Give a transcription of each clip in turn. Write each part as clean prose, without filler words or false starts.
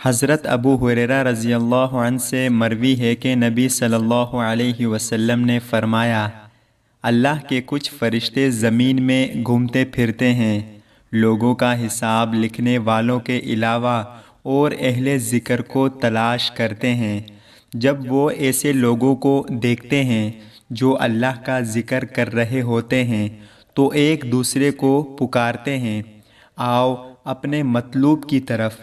حضرت ابو ہریرہ رضی اللہ عنہ سے مروی ہے کہ نبی صلی اللہ علیہ وسلم نے فرمایا، اللہ کے کچھ فرشتے زمین میں گھومتے پھرتے ہیں، لوگوں کا حساب لکھنے والوں کے علاوہ اور اہل ذکر کو تلاش کرتے ہیں۔ جب وہ ایسے لوگوں کو دیکھتے ہیں جو اللہ کا ذکر کر رہے ہوتے ہیں تو ایک دوسرے کو پکارتے ہیں، آؤ اپنے مطلوب کی طرف۔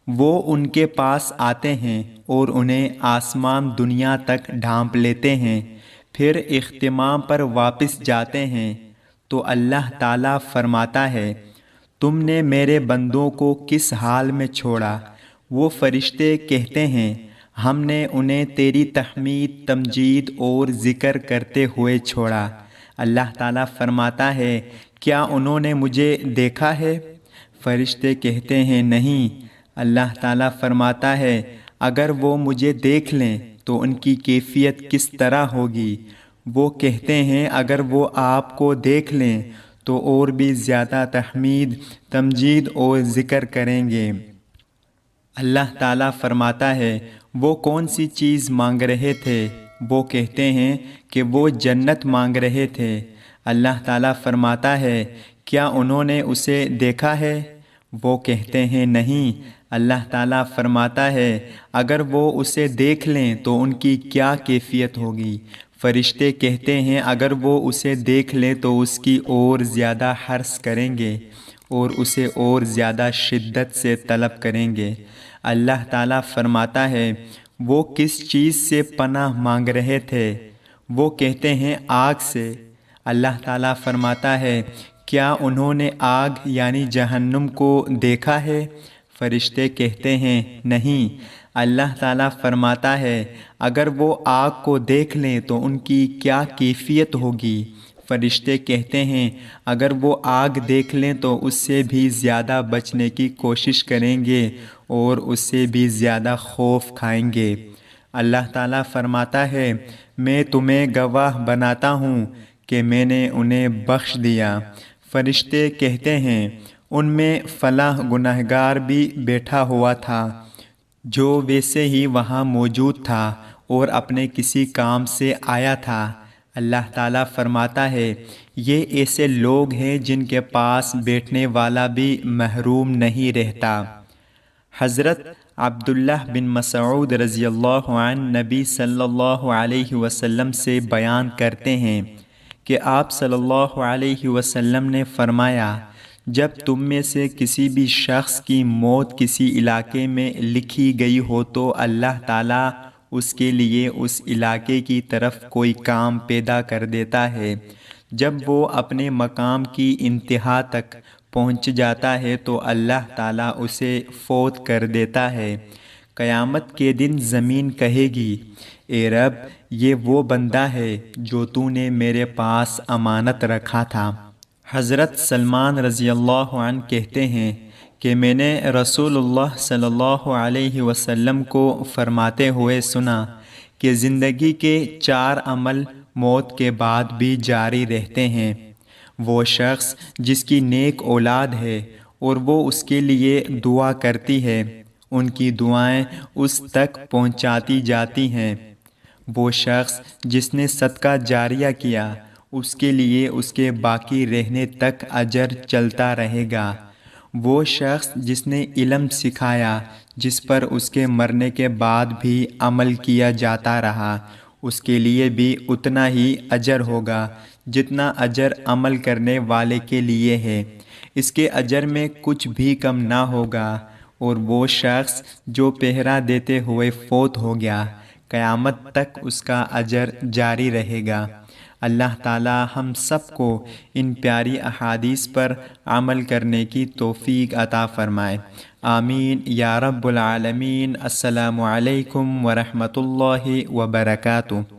وہ ان کے پاس آتے ہیں اور انہیں آسمان دنیا تک ڈھانپ لیتے ہیں، پھر اختتام پر واپس جاتے ہیں تو اللہ تعالیٰ فرماتا ہے، تم نے میرے بندوں کو کس حال میں چھوڑا؟ وہ فرشتے کہتے ہیں، ہم نے انہیں تیری تحمید، تمجید اور ذکر کرتے ہوئے چھوڑا۔ اللہ تعالیٰ فرماتا ہے، کیا انہوں نے مجھے دیکھا ہے؟ فرشتے کہتے ہیں، نہیں۔ اللہ تعالیٰ فرماتا ہے، اگر وہ مجھے دیکھ لیں تو ان کی کیفیت کس طرح ہوگی؟ وہ کہتے ہیں، اگر وہ آپ کو دیکھ لیں تو اور بھی زیادہ تحمید، تمجید اور ذکر کریں گے۔ اللہ تعالیٰ فرماتا ہے، وہ کون سی چیز مانگ رہے تھے؟ وہ کہتے ہیں کہ وہ جنت مانگ رہے تھے۔ اللہ تعالیٰ فرماتا ہے، کیا انہوں نے اسے دیکھا ہے؟ وہ کہتے ہیں، نہیں۔ اللہ تعالیٰ فرماتا ہے، اگر وہ اسے دیکھ لیں تو ان کی کیا کیفیت ہوگی؟ فرشتے کہتے ہیں، اگر وہ اسے دیکھ لیں تو اس کی اور زیادہ حرص کریں گے اور اسے اور زیادہ شدت سے طلب کریں گے۔ اللہ تعالیٰ فرماتا ہے، وہ کس چیز سے پناہ مانگ رہے تھے؟ وہ کہتے ہیں، آگ سے۔ اللہ تعالیٰ فرماتا ہے، کیا انہوں نے آگ یعنی جہنم کو دیکھا ہے؟ فرشتے کہتے ہیں، نہیں۔ اللہ تعالیٰ فرماتا ہے، اگر وہ آگ کو دیکھ لیں تو ان کی کیا کیفیت ہوگی؟ فرشتے کہتے ہیں، اگر وہ آگ دیکھ لیں تو اس سے بھی زیادہ بچنے کی کوشش کریں گے اور اس سے بھی زیادہ خوف کھائیں گے۔ اللہ تعالیٰ فرماتا ہے، میں تمہیں گواہ بناتا ہوں کہ میں نے انہیں بخش دیا۔ فرشتے کہتے ہیں، ان میں فلاں گنہگار بھی بیٹھا ہوا تھا جو ویسے ہی وہاں موجود تھا اور اپنے کسی کام سے آیا تھا۔ اللہ تعالیٰ فرماتا ہے، یہ ایسے لوگ ہیں جن کے پاس بیٹھنے والا بھی محروم نہیں رہتا۔ حضرت عبداللہ بن مسعود رضی اللہ عنہ نبی صلی اللہ علیہ وسلم سے بیان کرتے ہیں کہ آپ صلی اللہ علیہ وسلم نے فرمایا، جب تم میں سے کسی بھی شخص کی موت کسی علاقے میں لکھی گئی ہو تو اللہ تعالیٰ اس کے لیے اس علاقے کی طرف کوئی کام پیدا کر دیتا ہے۔ جب وہ اپنے مقام کی انتہا تک پہنچ جاتا ہے تو اللہ تعالیٰ اسے فوت کر دیتا ہے۔ قیامت کے دن زمین کہے گی، اے رب، یہ وہ بندہ ہے جو تو نے میرے پاس امانت رکھا تھا۔ حضرت سلمان رضی اللہ عنہ کہتے ہیں کہ میں نے رسول اللہ صلی اللہ علیہ وسلم کو فرماتے ہوئے سنا کہ زندگی کے 4 عمل موت کے بعد بھی جاری رہتے ہیں۔ وہ شخص جس کی نیک اولاد ہے اور وہ اس کے لیے دعا کرتی ہے، ان کی دعائیں اس تک پہنچاتی جاتی ہیں۔ وہ شخص جس نے صدقہ جاریہ کیا، اس کے لیے اس کے باقی رہنے تک اجر چلتا رہے گا۔ وہ شخص جس نے علم سکھایا جس پر اس کے مرنے کے بعد بھی عمل کیا جاتا رہا، اس کے لیے بھی اتنا ہی اجر ہوگا جتنا اجر عمل کرنے والے کے لیے ہے، اس کے اجر میں کچھ بھی کم نہ ہوگا۔ اور وہ شخص جو پہرا دیتے ہوئے فوت ہو گیا، قیامت تک اس کا اجر جاری رہے گا۔ اللہ تعالی ہم سب کو ان پیاری احادیث پر عمل کرنے کی توفیق عطا فرمائے، آمین یا رب العالمین۔ السلام علیکم ورحمۃ اللہ وبرکاتہ۔